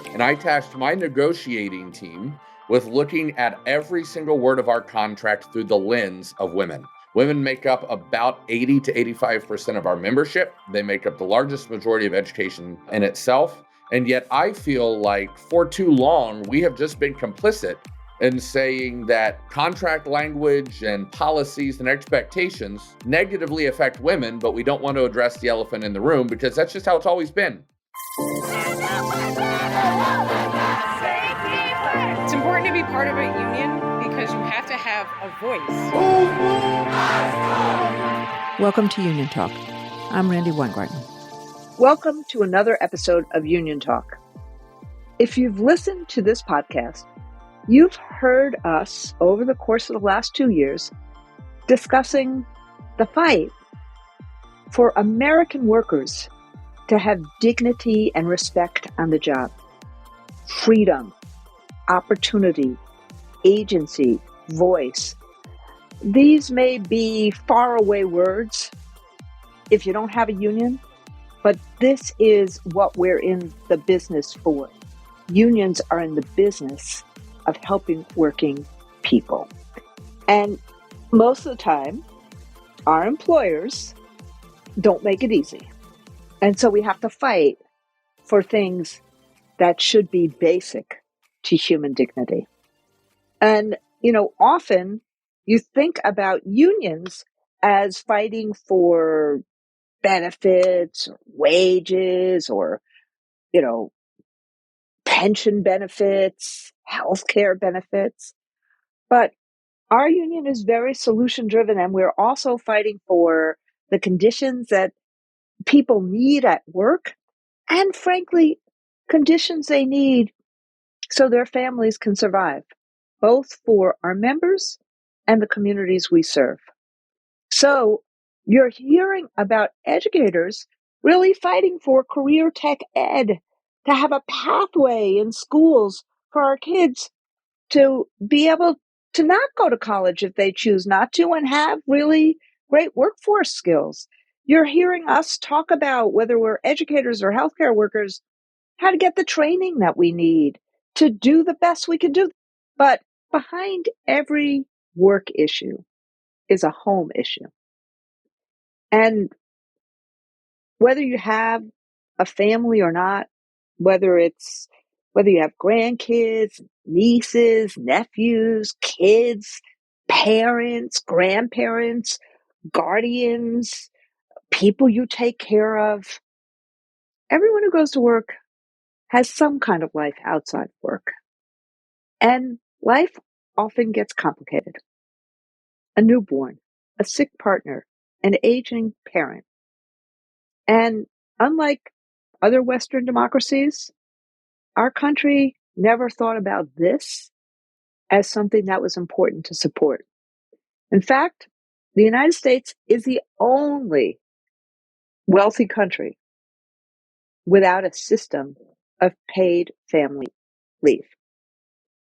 And I tasked my negotiating team with looking at every single word of our contract through the lens of women. Women make up about 80 to 85% of our membership. They make up the largest majority of education in itself. And yet I feel like for too long, we have just been complicit in saying that contract language and policies and expectations negatively affect women, but we don't want to address the elephant in the room because that's just how it's always been. It's important to be part of a union because you have to have a voice. Welcome to Union Talk. I'm Randi Weingarten. Welcome to another episode of Union Talk. If you've listened to this podcast, you've heard us over the course of the last 2 years discussing the fight for American workers to have dignity and respect on the job, freedom, opportunity, agency, voice. These may be faraway words if you don't have a union, but this is what we're in the business for. Unions are in the business of helping working people. And most of the time, our employers don't make it easy. And so we have to fight for things that should be basic to human dignity. And, often you think about unions as fighting for benefits, or wages, or, pension benefits, healthcare benefits. But our union is very solution driven, and we're also fighting for the conditions that people need at work and, frankly, conditions they need so their families can survive, both for our members and the communities we serve. So you're hearing about educators really fighting for career tech ed, to have a pathway in schools for our kids to be able to not go to college if they choose not to and have really great workforce skills. You're hearing us talk about, whether we're educators or healthcare workers, how to get the training that we need to do the best we can do. But behind every work issue is a home issue. And whether you have a family or not, whether you have grandkids, nieces, nephews, kids, parents, grandparents, guardians, people you take care of, everyone who goes to work has some kind of life outside work. And life often gets complicated. A newborn, a sick partner, an aging parent. And unlike other Western democracies, our country never thought about this as something that was important to support. In fact, the United States is the only wealthy country without a system of paid family leave.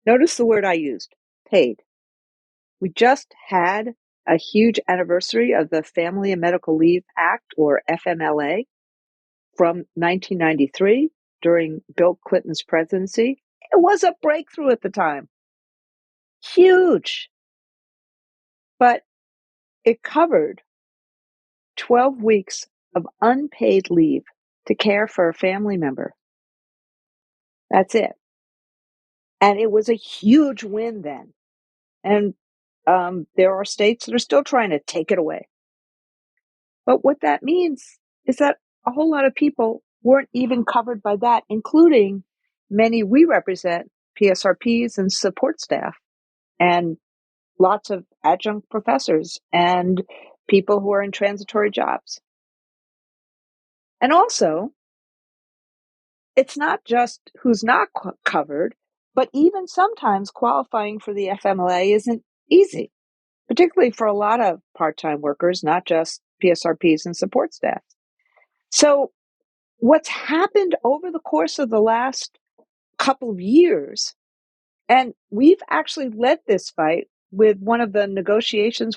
Notice the word I used, paid. We just had a huge anniversary of the Family and Medical Leave Act, or FMLA, from 1993 during Bill Clinton's presidency. It was a breakthrough at the time. Huge. But it covered 12 weeks of unpaid leave to care for a family member. That's it. And it was a huge win then. And there are states that are still trying to take it away. But what that means is that a whole lot of people weren't even covered by that, including many we represent, PSRPs and support staff, and lots of adjunct professors and people who are in transitory jobs. And also, it's not just who's not covered, but even sometimes qualifying for the FMLA isn't easy, particularly for a lot of part-time workers, not just PSRPs and support staff. So what's happened over the course of the last couple of years, and we've actually led this fight with one of our negotiations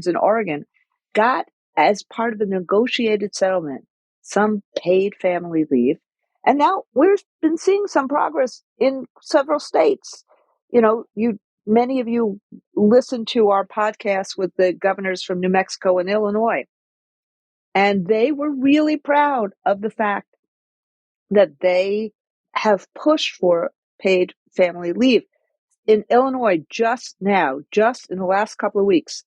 in Oregon, got, as part of the negotiated settlement, some paid family leave. And now we've been seeing some progress in several states. Many of you listen to our podcast with the governors from New Mexico and Illinois, and they were really proud of the fact that they have pushed for paid family leave. In Illinois, just in the last couple of weeks,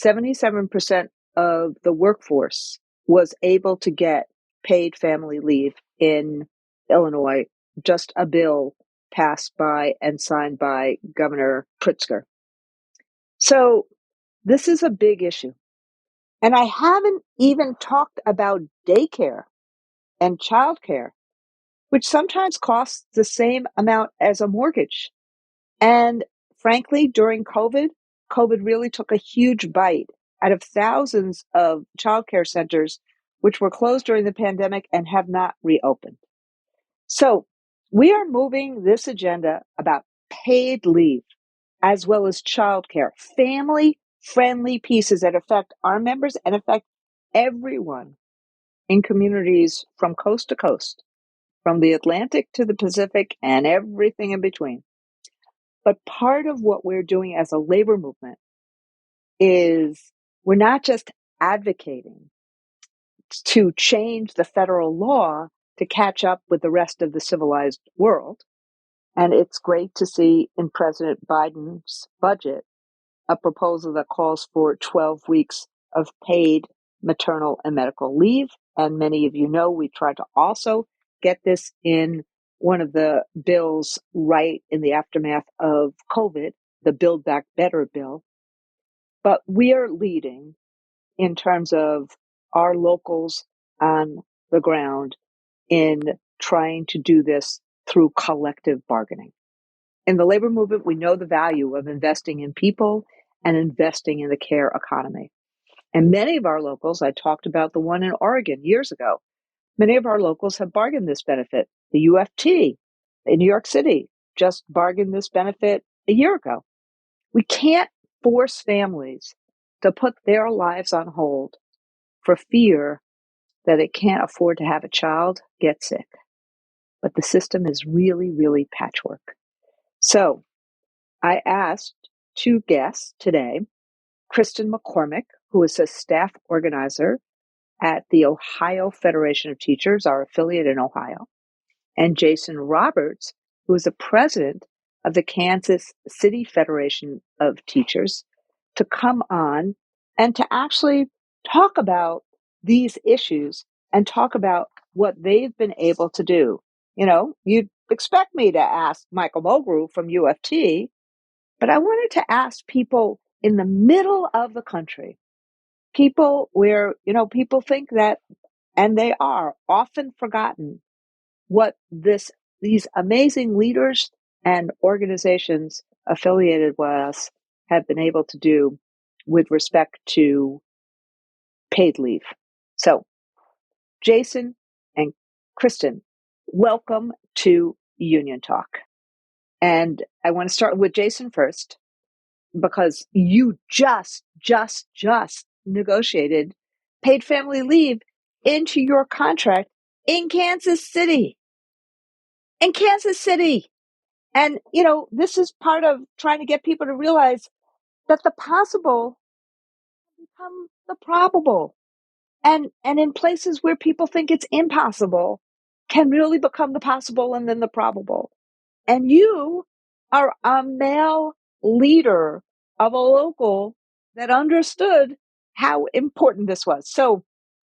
77% of the workforce was able to get paid family leave in Illinois, just a bill passed by and signed by Governor Pritzker. So this is a big issue. And I haven't even talked about daycare and childcare, which sometimes costs the same amount as a mortgage. And frankly, during COVID really took a huge bite out of thousands of childcare centers, which were closed during the pandemic and have not reopened. So we are moving this agenda about paid leave, as well as childcare, family-friendly pieces that affect our members and affect everyone in communities from coast to coast, from the Atlantic to the Pacific and everything in between. But part of what we're doing as a labor movement is we're not just advocating to change the federal law to catch up with the rest of the civilized world. And it's great to see in President Biden's budget a proposal that calls for 12 weeks of paid maternal and medical leave. And many of you know we tried to also get this in one of the bills right in the aftermath of COVID, the Build Back Better bill. But we are leading in terms of our locals on the ground in trying to do this through collective bargaining. In the labor movement, we know the value of investing in people and investing in the care economy. And many of our locals, I talked about the one in Oregon years ago, many of our locals have bargained this benefit. The UFT in New York City just bargained this benefit a year ago. We can't force families to put their lives on hold for fear that they can't afford to have a child get sick. But the system is really, really patchwork. So I asked two guests today, Kristin McCormick, who is a staff organizer at the Ohio Federation of Teachers, our affiliate in Ohio, and Jason Roberts, who is the president of the Kansas City Federation of Teachers, to come on and to actually talk about these issues and talk about what they've been able to do. You'd expect me to ask Michael Mulgrew from UFT, but I wanted to ask people in the middle of the country, people where, people think that, and they are often forgotten, what these amazing leaders and organizations affiliated with us have been able to do with respect to paid leave. So, Jason and Kristin, welcome to Union Talk. And I want to start with Jason first, because you just negotiated paid family leave into your contract in Kansas City. In Kansas City. And, this is part of trying to get people to realize that the possible become the probable. And in places where people think it's impossible can really become the possible and then the probable. And you are a male leader of a local that understood how important this was. So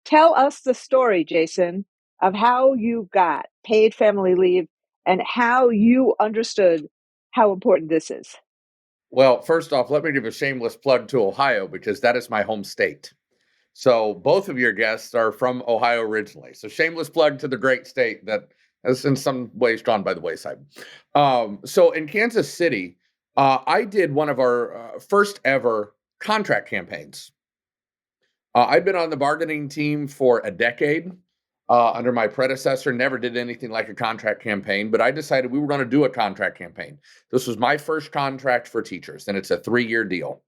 tell us the story, Jason, of how you got paid family leave and how you understood how important this is. Well, first off, let me give a shameless plug to Ohio, because that is my home state. So both of your guests are from Ohio originally. So shameless plug to the great state that has in some ways gone by the wayside. So in Kansas City, I did one of our first ever contract campaigns. I've been on the bargaining team for a decade. Under my predecessor, never did anything like a contract campaign, but I decided we were going to do a contract campaign. This was my first contract for teachers, and it's a 3-year deal.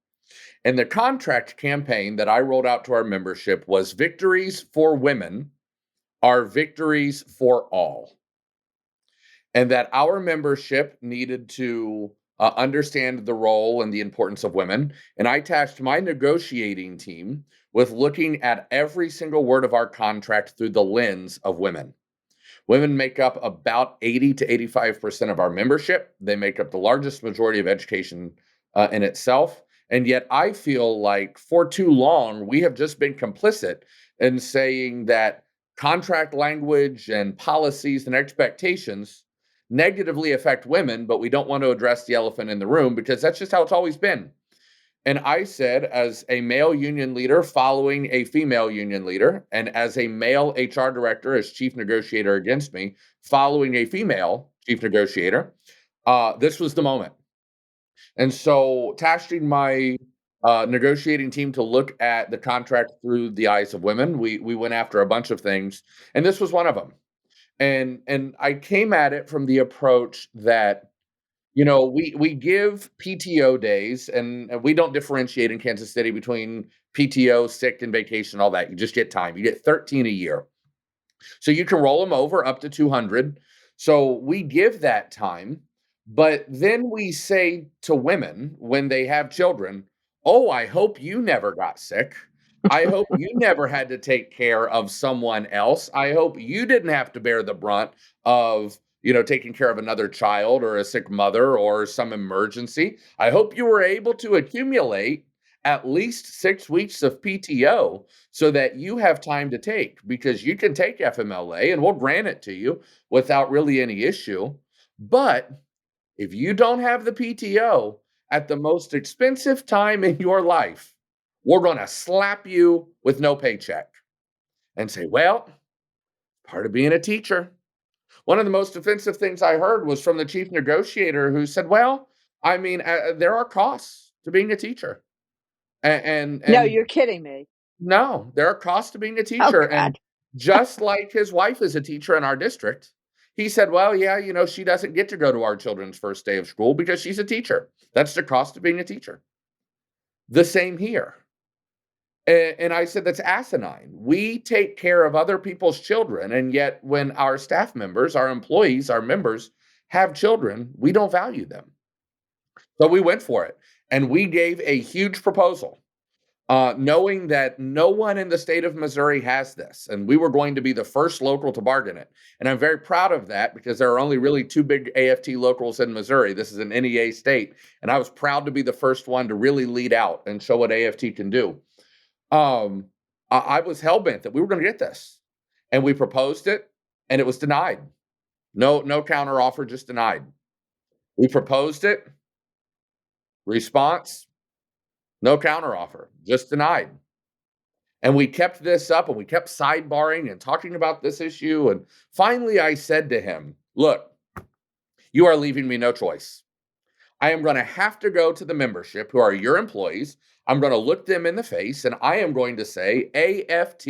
And the contract campaign that I rolled out to our membership was victories for women are victories for all. and that our membership needed to understand the role and the importance of women. And I tasked my negotiating team with looking at every single word of our contract through the lens of women. Women make up about 80 to 85% of our membership. They make up the largest majority of education in itself. And yet, I feel like for too long, we have just been complicit in saying that contract language and policies and expectations negatively affect women, but we don't want to address the elephant in the room because that's just how it's always been. And I said, as a male union leader following a female union leader, and as a male HR director, as chief negotiator against me, following a female chief negotiator, this was the moment. And so, tasking my negotiating team to look at the contract through the eyes of women, we went after a bunch of things, and this was one of them. And I came at it from the approach that we give PTO days, and we don't differentiate in Kansas City between PTO, sick, and vacation, all that. You just get time. You get 13 a year. So you can roll them over up to 200. So we give that time, but then we say to women when they have children, "Oh, I hope you never got sick. I hope you never had to take care of someone else. I hope you didn't have to bear the brunt of, taking care of another child or a sick mother or some emergency. I hope you were able to accumulate at least 6 weeks of PTO so that you have time to take, because you can take FMLA and we'll grant it to you without really any issue. But if you don't have the PTO at the most expensive time in your life, we're going to slap you with no paycheck and say, well, part of being a teacher." One of the most offensive things I heard was from the chief negotiator, who said, well, I mean, there are costs to being a teacher. No, And you're kidding me. no, there are costs to being a Oh, teacher. And God. just like his wife is a teacher in our district, he said, well, yeah, she doesn't get to go to our children's first day of school because she's a teacher. That's the cost of being a teacher. The same here. And I said, that's asinine. We take care of other people's children. And yet, when our staff members, our employees, our members have children, we don't value them. So we went for it. And we gave a huge proposal, knowing that no one in the state of Missouri has this. And we were going to be the first local to bargain it. And I'm very proud of that because there are only really two big AFT locals in Missouri. This is an NEA state. And I was proud to be the first one to really lead out and show what AFT can do. I was hell-bent that we were going to get this. And we proposed it, and it was denied. No counter offer, just denied. We proposed it. Response, no counter offer, just denied. And we kept this up, and we kept sidebarring and talking about this issue. And finally, I said to him, look, you are leaving me no choice. I am going to have to go to the membership, who are your employees. I'm going to look them in the face, and I am going to say, AFT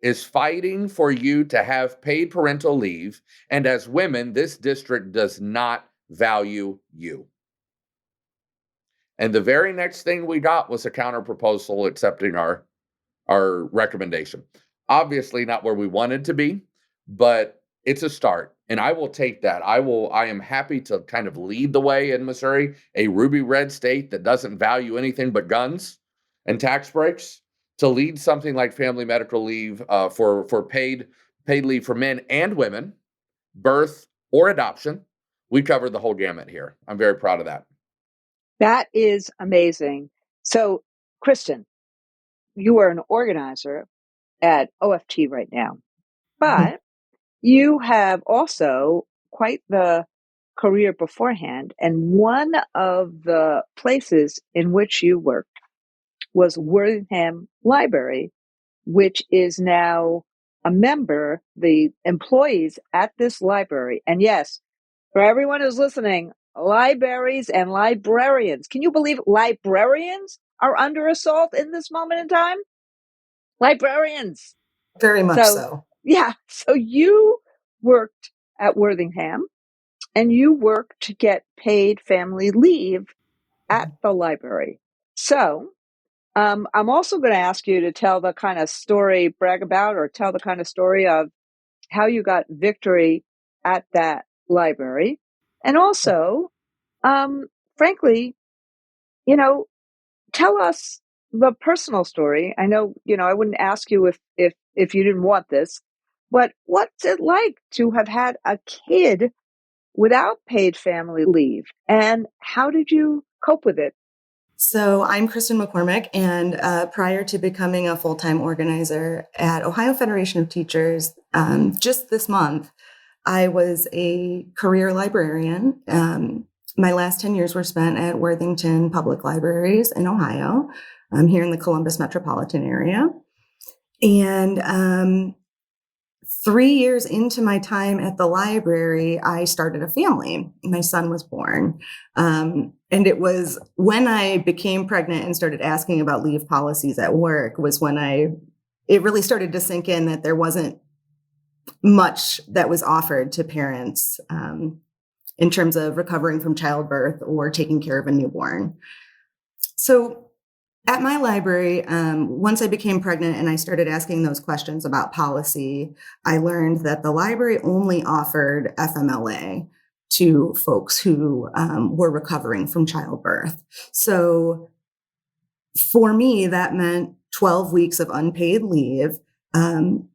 is fighting for you to have paid parental leave. And as women, this district does not value you. And the very next thing we got was a counter proposal accepting our recommendation. Obviously not where we wanted to be, but it's a start. And I will take that. I am happy to kind of lead the way in Missouri, a ruby red state that doesn't value anything but guns and tax breaks, to lead something like family medical leave for paid leave for men and women, birth or adoption. We covered the whole gamut here. I'm very proud of that. That is amazing. So, Kristin, you are an organizer at OFT right now, but you have also quite the career beforehand. And one of the places in which you worked was Worthington Library, which is now a member, the employees at this library. And yes, for everyone who's listening, libraries and librarians. Can you believe librarians are under assault in this moment in time? Librarians. Very much so. Yeah. So you worked at Worthington and you worked to get paid family leave at the library. So I'm also going to ask you to tell the kind of story, brag about, or tell the kind of story of how you got victory at that library. And also, frankly, tell us the personal story. I know, I wouldn't ask you if you didn't want this, but what's it like to have had a kid without paid family leave? And how did you cope with it? So I'm Kristin McCormick, and prior to becoming a full-time organizer at Ohio Federation of Teachers, just this month, I was a career librarian. My last 10 years were spent at Worthington Public Libraries in Ohio, here in the Columbus metropolitan area. And 3 years into my time at the library, I started a family. My son was born. And it was when I became pregnant and started asking about leave policies at work was when it really started to sink in that there wasn't much that was offered to parents in terms of recovering from childbirth or taking care of a newborn. So at my library, once I became pregnant and I started asking those questions about policy, I learned that the library only offered FMLA to folks who were recovering from childbirth. So for me, that meant 12 weeks of unpaid leave.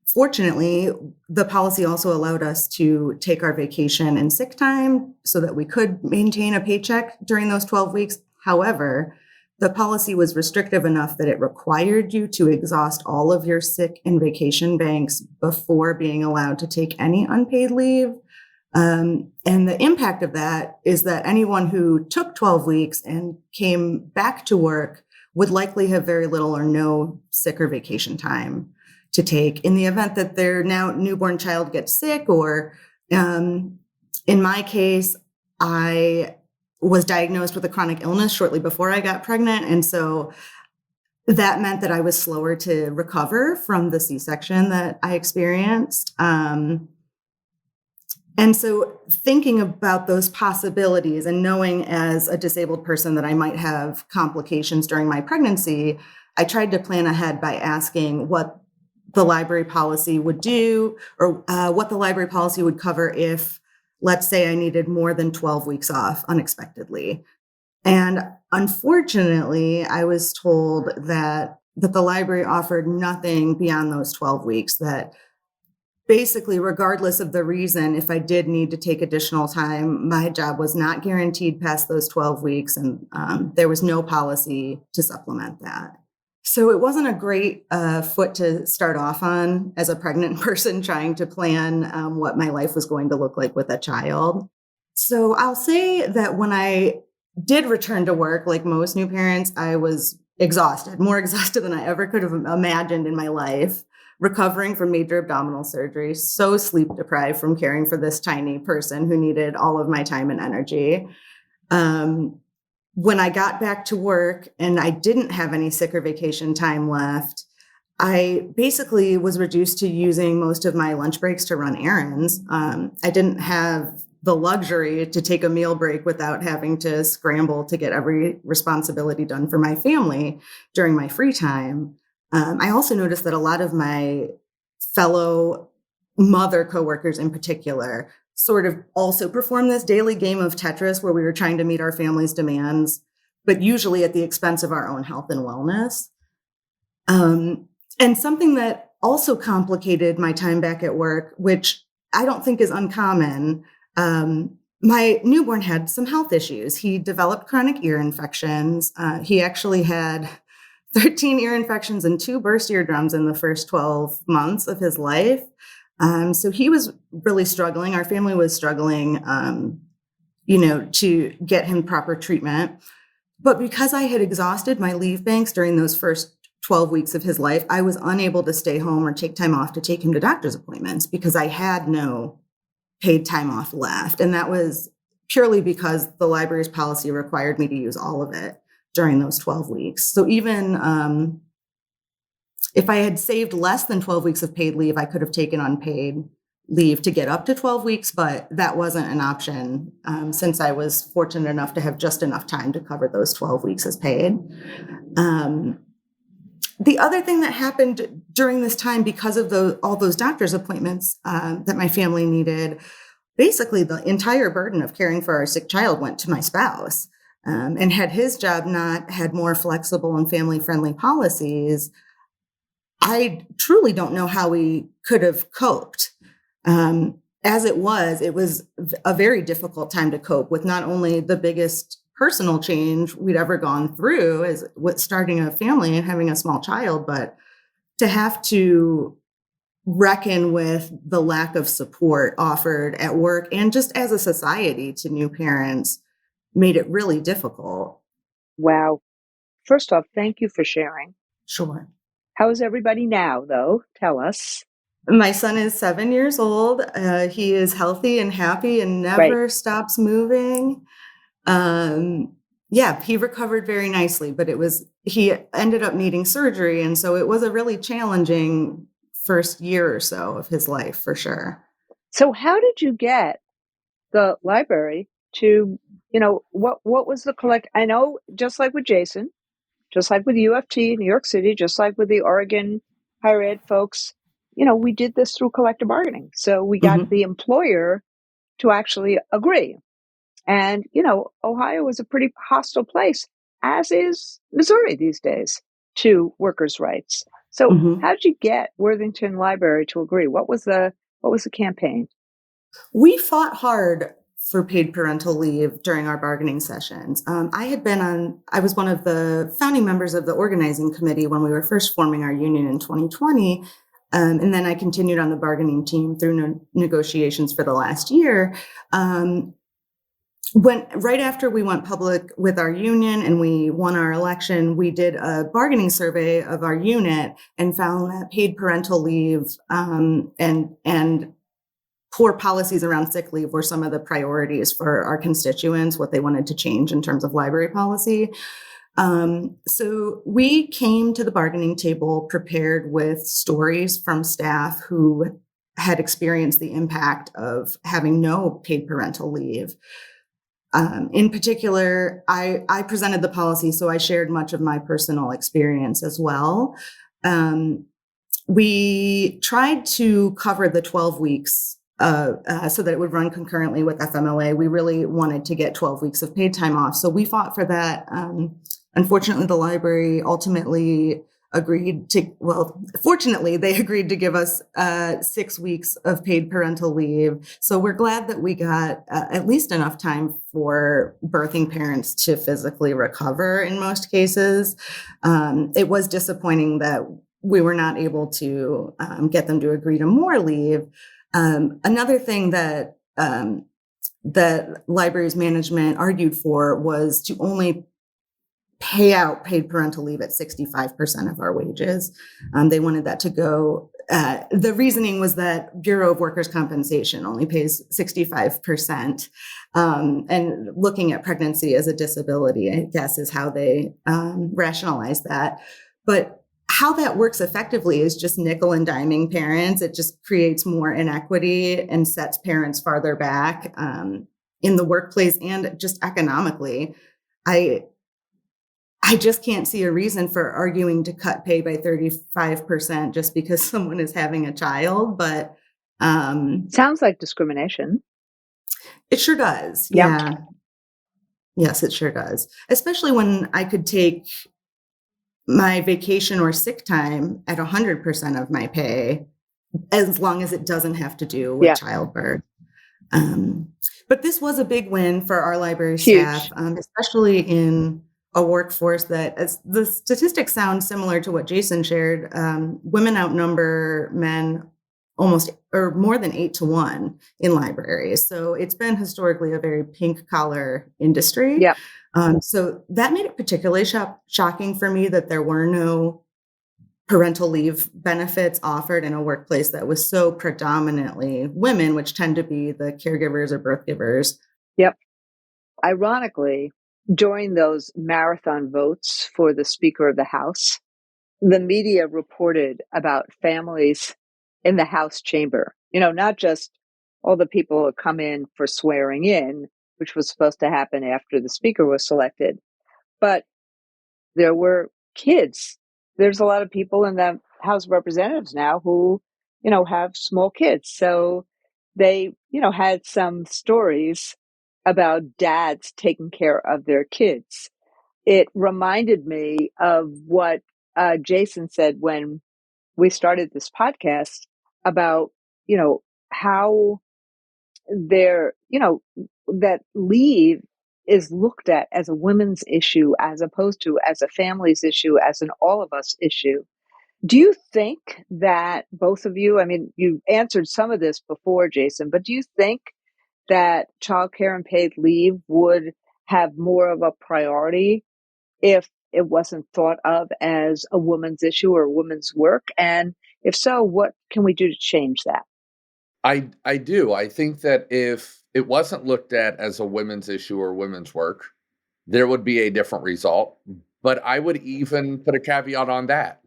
Fortunately, the policy also allowed us to take our vacation and sick time so that we could maintain a paycheck during those 12 weeks. However, the policy was restrictive enough that it required you to exhaust all of your sick and vacation banks before being allowed to take any unpaid leave. And the impact of that is that anyone who took 12 weeks and came back to work would likely have very little or no sick or vacation time to take in the event that their now newborn child gets sick, or in my case, I was diagnosed with a chronic illness shortly before I got pregnant. And so that meant that I was slower to recover from the C-section that I experienced. And so thinking about those possibilities and knowing as a disabled person that I might have complications during my pregnancy, I tried to plan ahead by asking what the library policy would do, or what the library policy would cover if, let's say, I needed more than 12 weeks off unexpectedly. And unfortunately, I was told that the library offered nothing beyond those 12 weeks, that basically, regardless of the reason, if I did need to take additional time, my job was not guaranteed past those 12 weeks, and there was no policy to supplement that. So it wasn't a great foot to start off on as a pregnant person trying to plan what my life was going to look like with a child. So I'll say that when I did return to work, like most new parents, I was exhausted, more exhausted than I ever could have imagined in my life, recovering from major abdominal surgery, so sleep deprived from caring for this tiny person who needed all of my time and energy. When I got back to work and I didn't have any sick or vacation time left, I basically was reduced to using most of my lunch breaks to run errands. I didn't have the luxury to take a meal break without having to scramble to get every responsibility done for my family during my free time. I also noticed that a lot of my fellow mother coworkers in particular sort of also performed this daily game of Tetris where we were trying to meet our family's demands, but usually at the expense of our own health and wellness. And something that also complicated my time back at work, which I don't think is uncommon, my newborn had some health issues. He developed chronic ear infections. He actually had 13 ear infections and 2 burst eardrums in the first 12 months of his life. So he was really struggling. Our family was struggling, to get him proper treatment. But because I had exhausted my leave banks during those first 12 weeks of his life, I was unable to stay home or take time off to take him to doctor's appointments because I had no paid time off left. And that was purely because the library's policy required me to use all of it during those 12 weeks. So even if I had saved less than 12 weeks of paid leave, I could have taken unpaid leave to get up to 12 weeks, but that wasn't an option since I was fortunate enough to have just enough time to cover those 12 weeks as paid. The other thing that happened during this time, because of all those doctor's appointments that my family needed, basically the entire burden of caring for our sick child went to my spouse. And had his job not had more flexible and family-friendly policies, I truly don't know how we could have coped. As it was a very difficult time to cope with not only the biggest personal change we'd ever gone through as with starting a family and having a small child, but to have to reckon with the lack of support offered at work and just as a society to new parents made it really difficult. Wow. First off, thank you for sharing. Sure. How is everybody now, though? Tell us. My son is 7 years old. He is healthy and happy and never stops moving. He recovered very nicely, but he ended up needing surgery. And so it was a really challenging first year or so of his life, for sure. So how did you get the library to, what was the collect? I know, just like with Jason, just like with UFT, New York City, just like with the Oregon higher ed folks, we did this through collective bargaining. So we got the employer to actually agree. And, Ohio is a pretty hostile place, as is Missouri these days, to workers' rights. So how did you get Worthington Library to agree? What was the campaign? We fought hard for paid parental leave during our bargaining sessions. I was one of the founding members of the organizing committee when we were first forming our union in 2020. And then I continued on the bargaining team through negotiations for the last year. Right after we went public with our union and we won our election, we did a bargaining survey of our unit and found that paid parental leave and poor policies around sick leave were some of the priorities for our constituents, what they wanted to change in terms of library policy. So we came to the bargaining table prepared with stories from staff who had experienced the impact of having no paid parental leave. In particular, I presented the policy, so I shared much of my personal experience as well. We tried to cover the 12 weeks so that it would run concurrently with FMLA. We really wanted to get 12 weeks of paid time off. So we fought for that. Unfortunately, the library ultimately fortunately, they agreed to give us 6 weeks of paid parental leave. So we're glad that we got at least enough time for birthing parents to physically recover in most cases. It was disappointing that we were not able to get them to agree to more leave. Another thing that libraries management argued for was to only pay out paid parental leave at 65% of our wages. They wanted that to go. The reasoning was that Bureau of Workers' Compensation only pays 65%. And looking at pregnancy as a disability, I guess, is how they rationalize that. But how that works effectively is just nickel and diming parents. It just creates more inequity and sets parents farther back in the workplace and just economically. I just can't see a reason for arguing to cut pay by 35% just because someone is having a child. But sounds like discrimination. It sure does. Yep. Yeah. Yes, it sure does. Especially when I could take my vacation or sick time at 100% of my pay, as long as it doesn't have to do with childbirth. But this was a big win for our library staff, especially in a workforce that, as the statistics sound similar to what Jason shared, women outnumber men almost or more than 8-1 in libraries. So it's been historically a very pink collar industry. Yeah. So that made it particularly shocking for me that there were no parental leave benefits offered in a workplace that was so predominantly women, which tend to be the caregivers or birth givers. Yep. Ironically, during those marathon votes for the Speaker of the House, the media reported about families in the House chamber, not just all the people who come in for swearing in, which was supposed to happen after the Speaker was selected, but there were kids. There's a lot of people in the House of Representatives now who, have small kids. So they, had some stories about dads taking care of their kids. It reminded me of what Jason said when we started this podcast about, how that leave is looked at as a women's issue as opposed to as a family's issue, as an all of us issue. Do you think that both of you, I mean, you answered some of this before, Jason, but do you think that childcare and paid leave would have more of a priority if it wasn't thought of as a woman's issue or a woman's work? And if so, what can we do to change that? I do. I think that if it wasn't looked at as a women's issue or women's work, there would be a different result. But I would even put a caveat on that.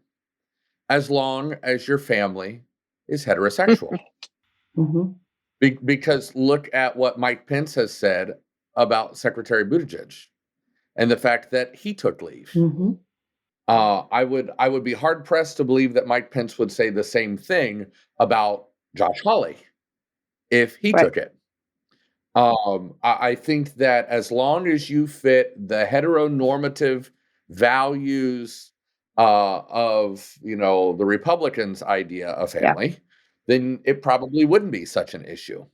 As long as your family is heterosexual. Mm-hmm. Because look at what Mike Pence has said about Secretary Buttigieg and the fact that he took leave. Mm-hmm. I would be hard pressed to believe that Mike Pence would say the same thing about Josh Hawley if he took it. I think that as long as you fit the heteronormative values of the Republicans' idea of family, then it probably wouldn't be such an issue.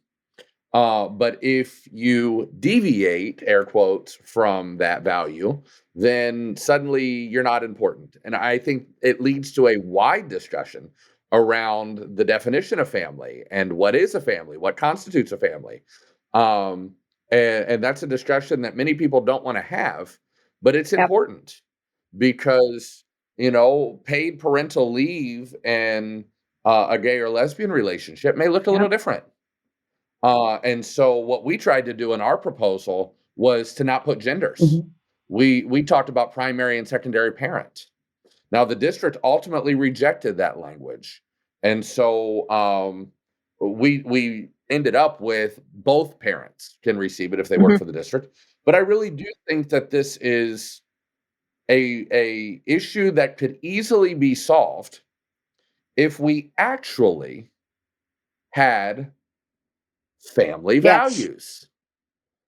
But if you deviate, air quotes, from that value, then suddenly you're not important. And I think it leads to a wide discussion around the definition of family and what is a family, what constitutes a family. And that's a discussion that many people don't want to have, but it's important because, paid parental leave and a gay or lesbian relationship may look a little different. And so what we tried to do in our proposal was to not put genders. Mm-hmm. We talked about primary and secondary parent. Now, the district ultimately rejected that language. And so we ended up with both parents can receive it if they work for the district. But I really do think that this is a issue that could easily be solved if we actually had family values,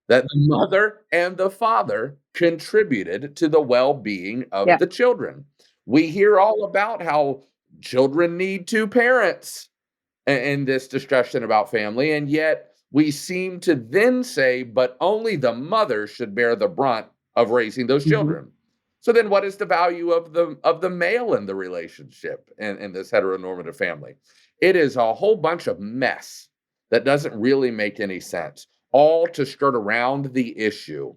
that the mother and the father contributed to the well-being of the children. We hear all about how children need two parents in this discussion about family, and yet we seem to then say, but only the mother should bear the brunt of raising those children. So then what is the value of the male in the relationship in this heteronormative family? It is a whole bunch of mess that doesn't really make any sense, all to skirt around the issue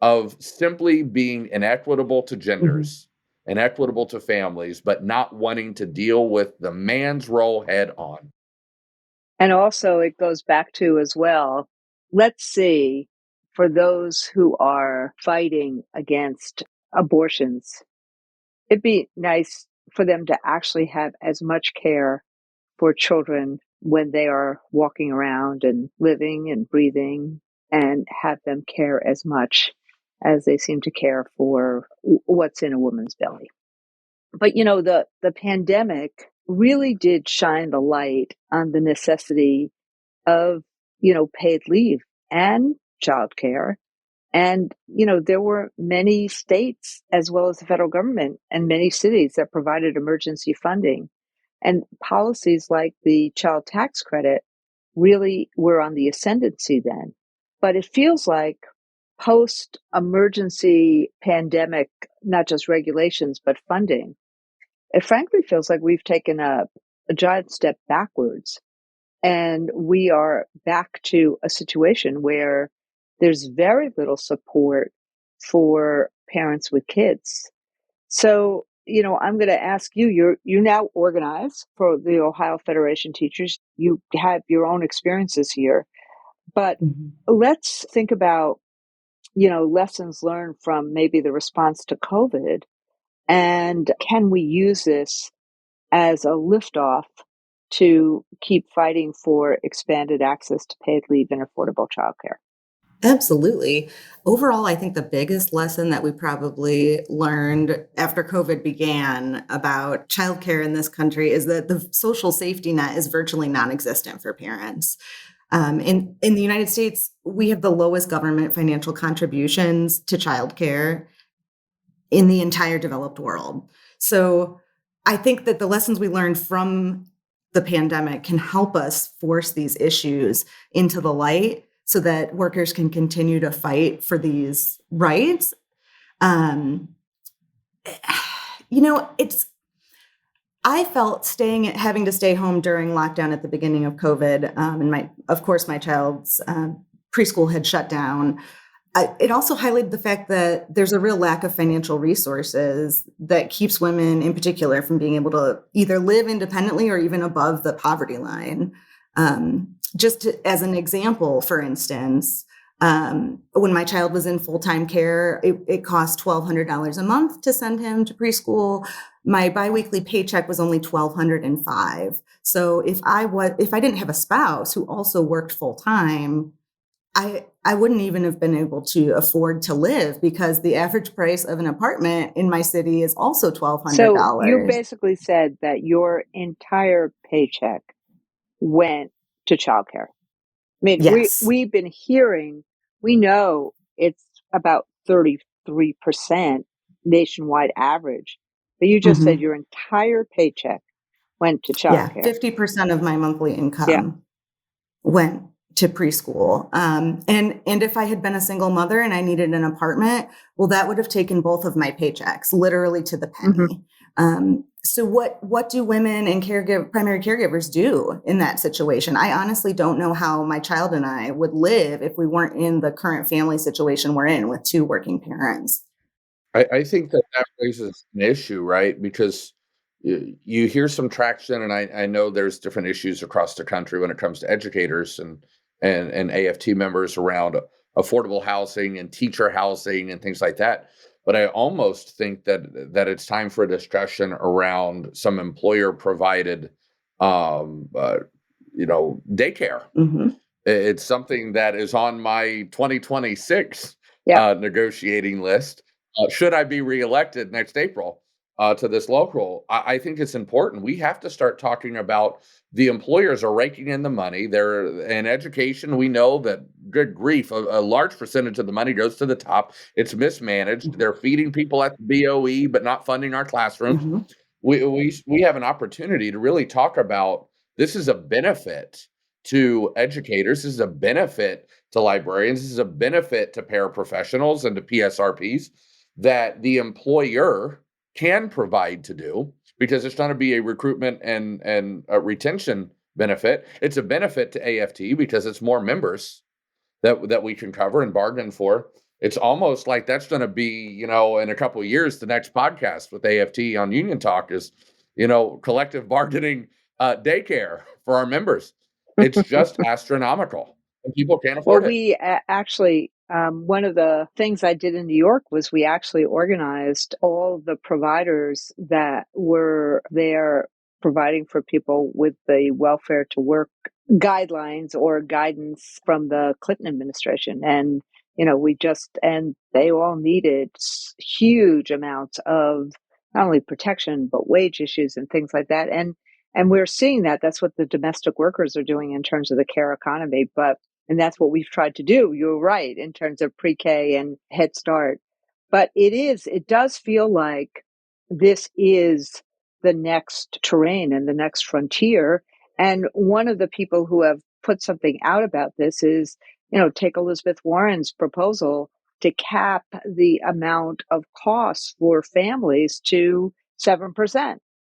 of simply being inequitable to genders, inequitable to families, but not wanting to deal with the man's role head on. And also it goes back to as well, let's see, for those who are fighting against abortions, it'd be nice for them to actually have as much care for children when they are walking around and living and breathing, and have them care as much as they seem to care for what's in a woman's belly. But the pandemic really did shine the light on the necessity of paid leave and childcare. And there were many states as well as the federal government and many cities that provided emergency funding. And policies like the child tax credit really were on the ascendancy then. But it feels like post-emergency pandemic, not just regulations, but funding, it frankly feels like we've taken a giant step backwards. And we are back to a situation where there's very little support for parents with kids. So, I'm going to ask you, you now organize for the Ohio Federation Teachers. You have your own experiences here, but let's think about, lessons learned from maybe the response to COVID, and can we use this as a liftoff to keep fighting for expanded access to paid leave and affordable childcare? Absolutely. Overall, I think the biggest lesson that we probably learned after COVID began about childcare in this country is that the social safety net is virtually non-existent for parents. In the United States, we have the lowest government financial contributions to childcare in the entire developed world. So I think that the lessons we learned from the pandemic can help us force these issues into the light so that workers can continue to fight for these rights. I felt having to stay home during lockdown at the beginning of COVID, and of course, my child's preschool had shut down. It also highlighted the fact that there's a real lack of financial resources that keeps women in particular from being able to either live independently or even above the poverty line. As an example, for instance, when my child was in full-time care, it cost $1,200 a month to send him to preschool. My biweekly paycheck was only $1,205. So if I didn't have a spouse who also worked full-time, I wouldn't even have been able to afford to live because the average price of an apartment in my city is also $1,200. So you basically said that your entire paycheck went to childcare. I mean, yes. we've been hearing, we know it's about 33% nationwide average, but you just said your entire paycheck went to childcare. 50% of my monthly income went to preschool. And if I had been a single mother and I needed an apartment, well, that would have taken both of my paychecks, literally to the penny. So what do women and primary caregivers do in that situation? I honestly don't know how my child and I would live if we weren't in the current family situation we're in with two working parents. I think that raises an issue, right? Because you hear some traction, and I know there's different issues across the country when it comes to educators and AFT members around affordable housing and teacher housing and things like that. But I almost think that it's time for a discussion around some employer provided, daycare. It's something that is on my 2026 negotiating list. Should I be reelected next April to this local? I think it's important. We have to start talking about the employers are raking in the money. They're in education. We know that, good grief, a large percentage of the money goes to the top. It's mismanaged. They're feeding people at the BOE, but not funding our classrooms. We have an opportunity to really talk about this is a benefit to educators. This is a benefit to librarians. This is a benefit to paraprofessionals and to PSRPs that the employer can provide to do, because it's going to be a recruitment and a retention benefit. It's a benefit to AFT because it's more members that we can cover and bargain for. It's almost like that's going to be, in a couple of years, the next podcast with AFT on Union Talk is, collective bargaining daycare for our members. It's just astronomical, and people can't afford it. We actually, one of the things I did in New York was we actually organized all the providers that were there providing for people with the welfare to work guidelines or guidance from the Clinton administration. And, and they all needed huge amounts of not only protection, but wage issues and things like that. And we're seeing that that's what the domestic workers are doing in terms of the care economy. And that's what we've tried to do. You're right, in terms of pre-K and Head Start. But it does feel like this is the next terrain and the next frontier. And one of the people who have put something out about this is, take Elizabeth Warren's proposal to cap the amount of costs for families to 7%,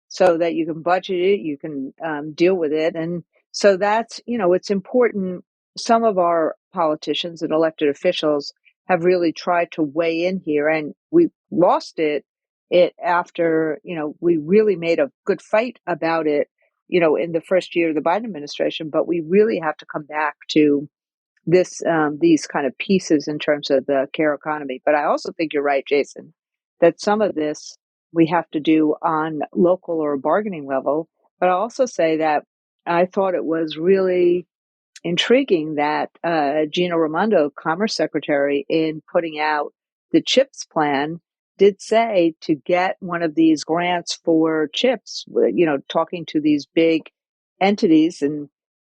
so that you can budget it, you can deal with it. And so that's, it's important. Some of our politicians and elected officials have really tried to weigh in here, and we lost it after, we really made a good fight about it, in the first year of the Biden administration. But we really have to come back to these kind of pieces in terms of the care economy. But I also think you're right, Jason, that some of this we have to do on local or bargaining level. But I also say that I thought it was really intriguing that Gina Raimondo, Commerce Secretary, in putting out the CHIPS plan, did say to get one of these grants for chips, talking to these big entities and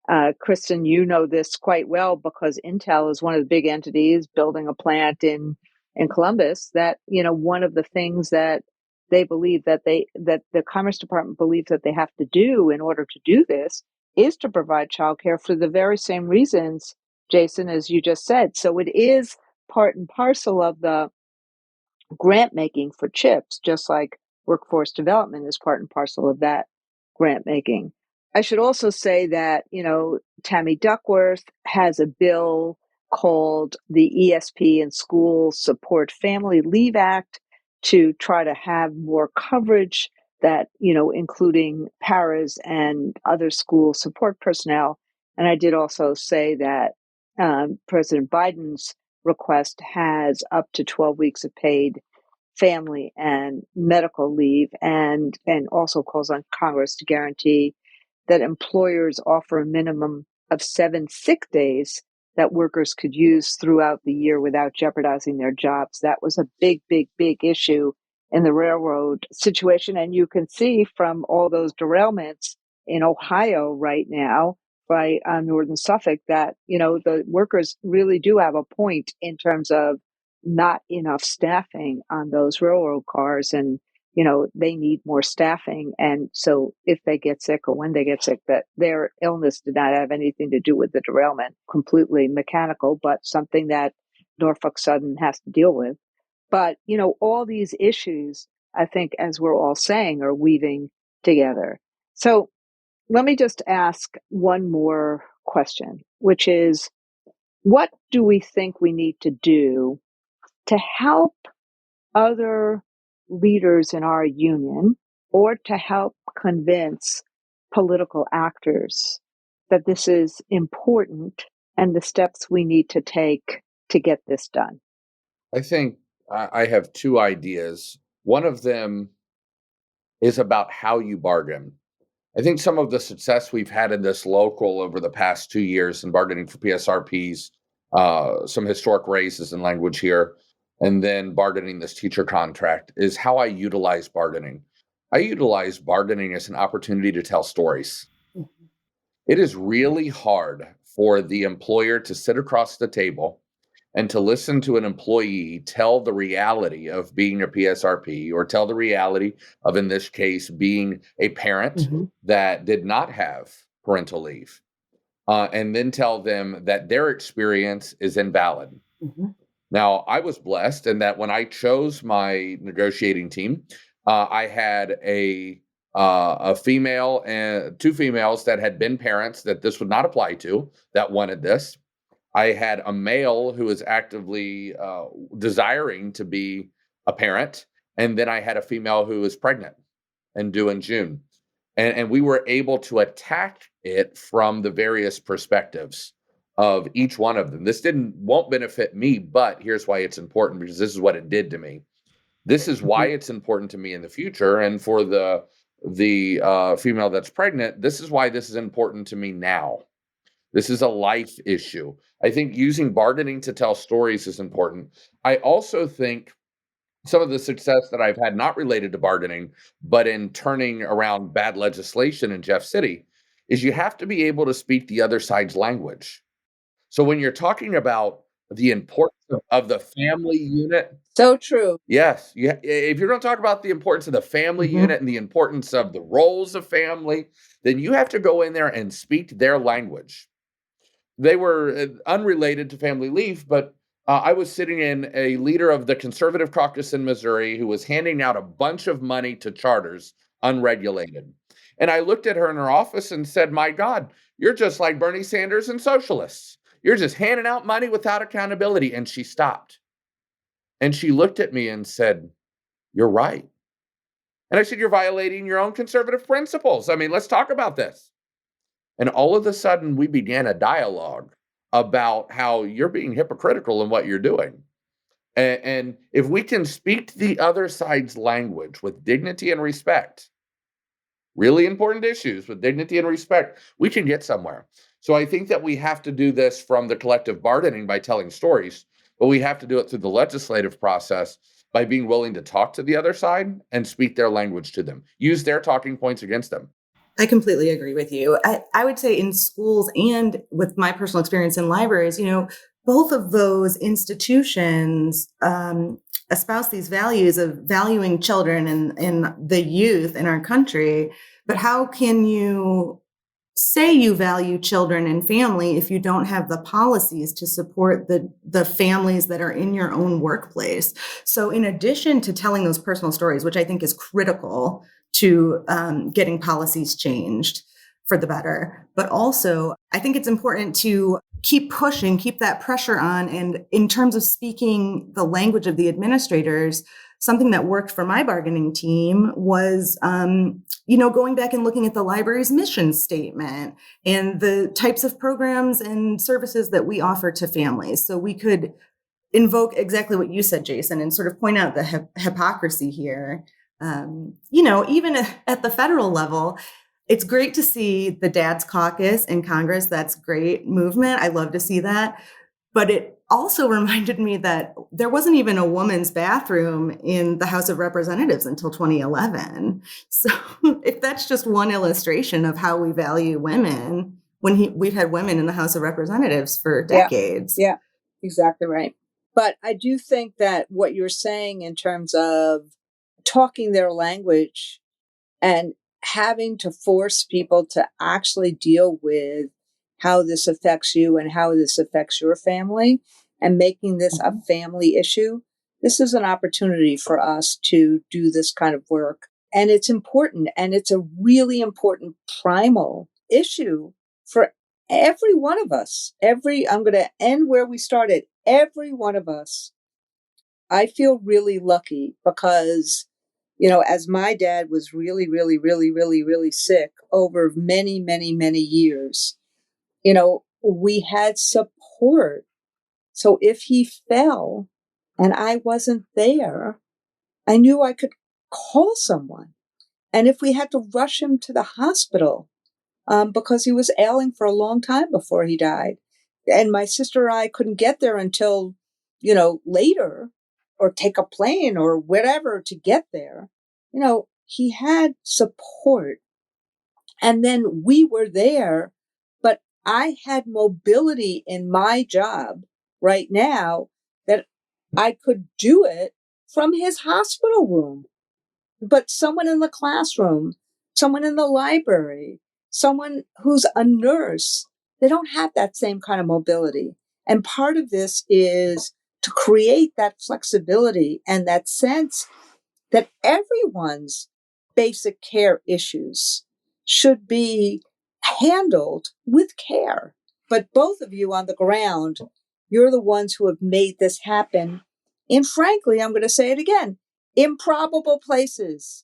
Kristin, you know this quite well because Intel is one of the big entities building a plant in Columbus. That one of the things that they believe that the Commerce Department believes that they have to do in order to do this is to provide childcare for the very same reasons, Jason, as you just said. So it is part and parcel of the grant making for CHIPS, just like workforce development is part and parcel of that grant making. I should also say that, Tammy Duckworth has a bill called the ESP and School Support Family Leave Act to try to have more coverage that, including paras and other school support personnel. And I did also say that President Biden's request has up to 12 weeks of paid family and medical leave, and also calls on Congress to guarantee that employers offer a minimum of 7 sick days that workers could use throughout the year without jeopardizing their jobs. That was a big, big, big issue in the railroad situation. And you can see from all those derailments in Ohio right now by Northern Suffolk that, the workers really do have a point in terms of not enough staffing on those railroad cars, and they need more staffing. And so if they get sick or when they get sick, that their illness did not have anything to do with the derailment, completely mechanical, but something that Norfolk Southern has to deal with. But all these issues, I think, as we're all saying, are weaving together. So let me just ask one more question, which is, what do we think we need to do to help other leaders in our union, or to help convince political actors that this is important and the steps we need to take to get this done? I think I have two ideas. One of them is about how you bargain. I think some of the success we've had in this local over the past 2 years in bargaining for PSRPs, some historic raises in language here, and then bargaining this teacher contract is how I utilize bargaining. I utilize bargaining as an opportunity to tell stories. It is really hard for the employer to sit across the table and to listen to an employee tell the reality of being a PSRP, or tell the reality of, in this case, being a parent that did not have parental leave, and then tell them that their experience is invalid. Now, I was blessed in that when I chose my negotiating team, I had a female and two females that had been parents that this would not apply to, that wanted this. I had a male who was actively desiring to be a parent. And then I had a female who was pregnant and due in June. And we were able to attack it from the various perspectives of each one of them. This won't benefit me, but here's why it's important, because this is what it did to me. This is why it's important to me in the future. And for the female that's pregnant, this is why this is important to me now. This is a life issue. I think using bargaining to tell stories is important. I also think some of the success that I've had, not related to bargaining, but in turning around bad legislation in Jeff City, is you have to be able to speak the other side's language. So when you're talking about the importance of the family unit. So true. Yes. If you're going to talk about the importance of the family unit and the importance of the roles of family, then you have to go in there and speak their language. They were unrelated to family leave, but I was sitting in a leader of the conservative caucus in Missouri who was handing out a bunch of money to charters, unregulated. And I looked at her in her office and said, my God, you're just like Bernie Sanders and socialists. You're just handing out money without accountability. And she stopped. And she looked at me and said, you're right. And I said, you're violating your own conservative principles. I mean, let's talk about this. And all of a sudden, we began a dialogue about how you're being hypocritical in what you're doing. And if we can speak the other side's language with dignity and respect, really important issues with dignity and respect, we can get somewhere. So I think that we have to do this from the collective bargaining by telling stories, but we have to do it through the legislative process by being willing to talk to the other side and speak their language to them, use their talking points against them. I completely agree with you. I would say in schools and with my personal experience in libraries, both of those institutions espouse these values of valuing children and the youth in our country. But how can you say you value children and family if you don't have the policies to support the families that are in your own workplace? So in addition to telling those personal stories, which I think is critical to getting policies changed for the better, but also I think it's important to keep pushing, keep that pressure on. And in terms of speaking the language of the administrators, something that worked for my bargaining team was, going back and looking at the library's mission statement and the types of programs and services that we offer to families. So we could invoke exactly what you said, Jason, and sort of point out the hypocrisy here. Even at the federal level, it's great to see the Dad's Caucus in Congress. That's great movement. I love to see that. But it also reminded me that there wasn't even a woman's bathroom in the House of Representatives until 2011. So if that's just one illustration of how we value women, we've had women in the House of Representatives for decades. Yeah, exactly right. But I do think that what you're saying in terms of talking their language and having to force people to actually deal with how this affects you and how this affects your family and making this a family issue, this is an opportunity for us to do this kind of work. And it's important. And it's a really important primal issue for every one of us. I'm going to end where we started. Every one of us. I feel really lucky because, as my dad was really, really, really, really, really sick over many, many, many years, we had support. So if he fell and I wasn't there, I knew I could call someone. And if we had to rush him to the hospital, because he was ailing for a long time before he died, and my sister and I couldn't get there until, later, or take a plane or whatever to get there, he had support. And then we were there, but I had mobility in my job right now that I could do it from his hospital room. But someone in the classroom, someone in the library, someone who's a nurse, they don't have that same kind of mobility. And part of this is to create that flexibility and that sense that everyone's basic care issues should be handled with care. But both of you on the ground, you're the ones who have made this happen. And frankly, I'm going to say it again, improbable places,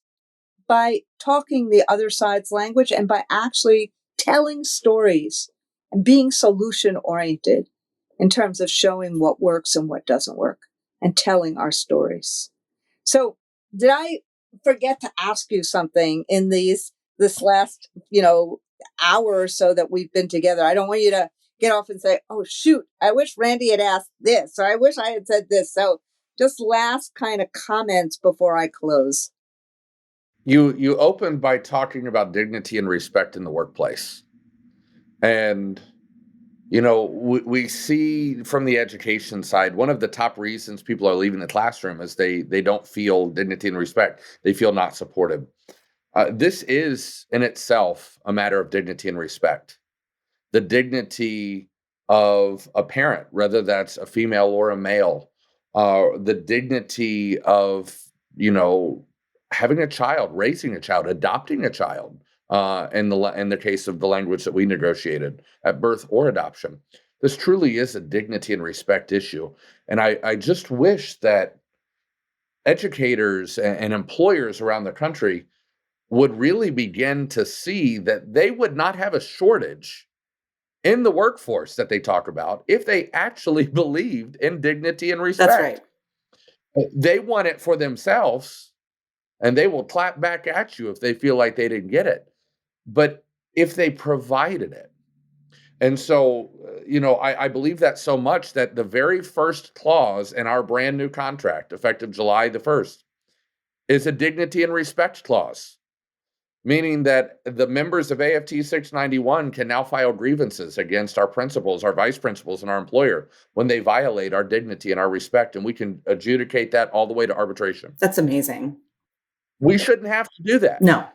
by talking the other side's language and by actually telling stories and being solution oriented in terms of showing what works and what doesn't work and telling our stories. So did I forget to ask you something in this last, hour or so that we've been together? I don't want you to get off and say, oh, shoot, I wish Randi had asked this, or I wish I had said this. So just last kind of comments before I close. You opened by talking about dignity and respect in the workplace. And, we see from the education side, one of the top reasons people are leaving the classroom is they don't feel dignity and respect. They feel not supported. This is in itself a matter of dignity and respect. The dignity of a parent, whether that's a female or a male, the dignity of, having a child, raising a child, adopting a child, in the case of the language that we negotiated at birth or adoption. This truly is a dignity and respect issue. And I just wish that educators and employers around the country would really begin to see that they would not have a shortage in the workforce that they talk about if they actually believed in dignity and respect. That's right. They want it for themselves, and they will clap back at you if they feel like they didn't get it. But if they provided it. And so, I believe that so much that the very first clause in our brand new contract, effective July the 1st, is a dignity and respect clause. meaning that the members of AFT 691 can now file grievances against our principals, our vice principals, and our employer when they violate our dignity and our respect, and we can adjudicate that all the way to arbitration. That's amazing. We shouldn't have to do that. No.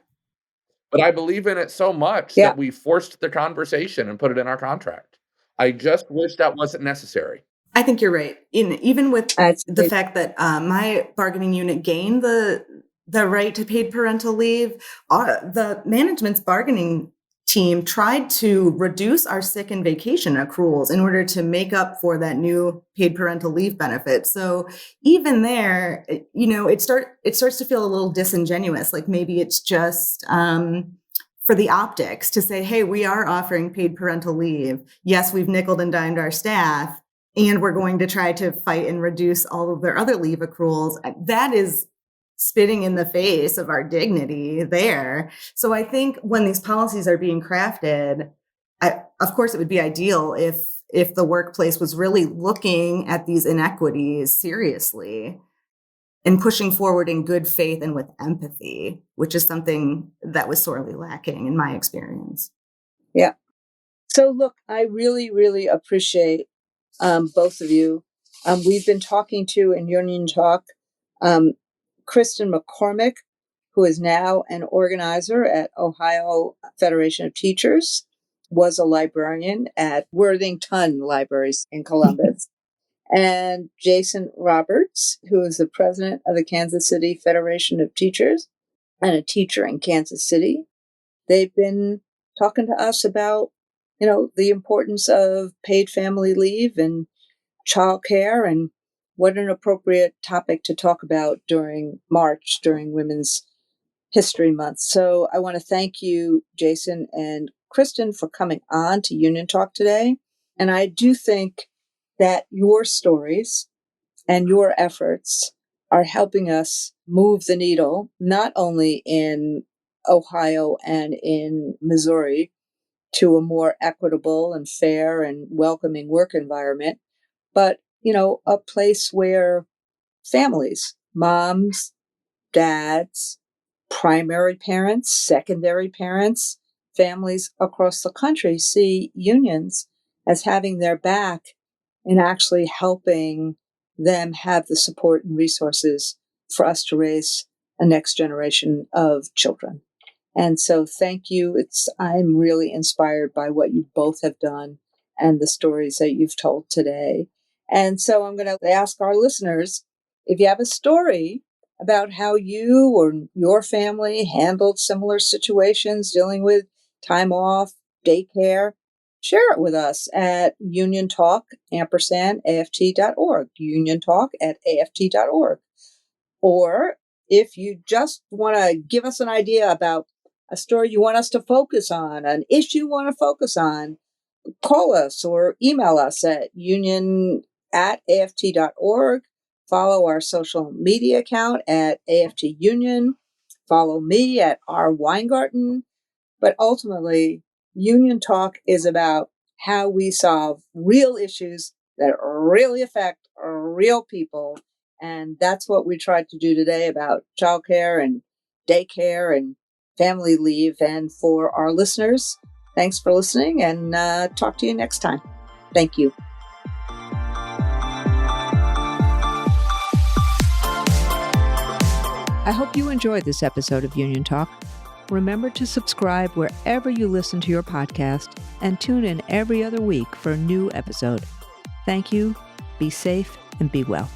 But I believe in it so much that we forced the conversation and put it in our contract. I just wish that wasn't necessary. I think you're right. Even with the fact that my bargaining unit gained the right to paid parental leave, the management's bargaining team tried to reduce our sick and vacation accruals in order to make up for that new paid parental leave benefit. So even there, it starts to feel a little disingenuous. Like maybe it's just for the optics to say, hey, we are offering paid parental leave. Yes, we've nickeled and dimed our staff, and we're going to try to fight and reduce all of their other leave accruals. That is spitting in the face of our dignity there. So I think when these policies are being crafted, of course, it would be ideal if the workplace was really looking at these inequities seriously and pushing forward in good faith and with empathy, which is something that was sorely lacking in my experience. Yeah. So look, I really, really appreciate both of you. We've been talking to in Union Talk, Kristin McCormick, who is now an organizer at Ohio Federation of Teachers, was a librarian at Worthington Libraries in Columbus, and Jason Roberts, who is the president of the Kansas City Federation of Teachers and a teacher in Kansas City. They've been talking to us about, the importance of paid family leave and childcare, and what an appropriate topic to talk about during March, during Women's History Month. So I want to thank you, Jason and Kristin, for coming on to Union Talk today. And I do think that your stories and your efforts are helping us move the needle, not only in Ohio and in Missouri, to a more equitable and fair and welcoming work environment, but a place where families, moms, dads, primary parents, secondary parents, families across the country see unions as having their back in actually helping them have the support and resources for us to raise a next generation of children. And so thank you. I'm really inspired by what you both have done and the stories that you've told today. And so I'm going to ask our listeners, if you have a story about how you or your family handled similar situations dealing with time off, daycare, share it with us at uniontalk@aft.org, uniontalk@aft.org. Or if you just want to give us an idea about a story you want us to focus on, an issue you want to focus on, call us or email us at union@aft.org. Follow our social media account at AFT Union. Follow me at R. Weingarten. But ultimately, Union Talk is about how we solve real issues that really affect real people. And that's what we tried to do today about childcare and daycare and family leave. And for our listeners, thanks for listening, and talk to you next time. Thank you. I hope you enjoyed this episode of Union Talk. Remember to subscribe wherever you listen to your podcast and tune in every other week for a new episode. Thank you, be safe, and be well.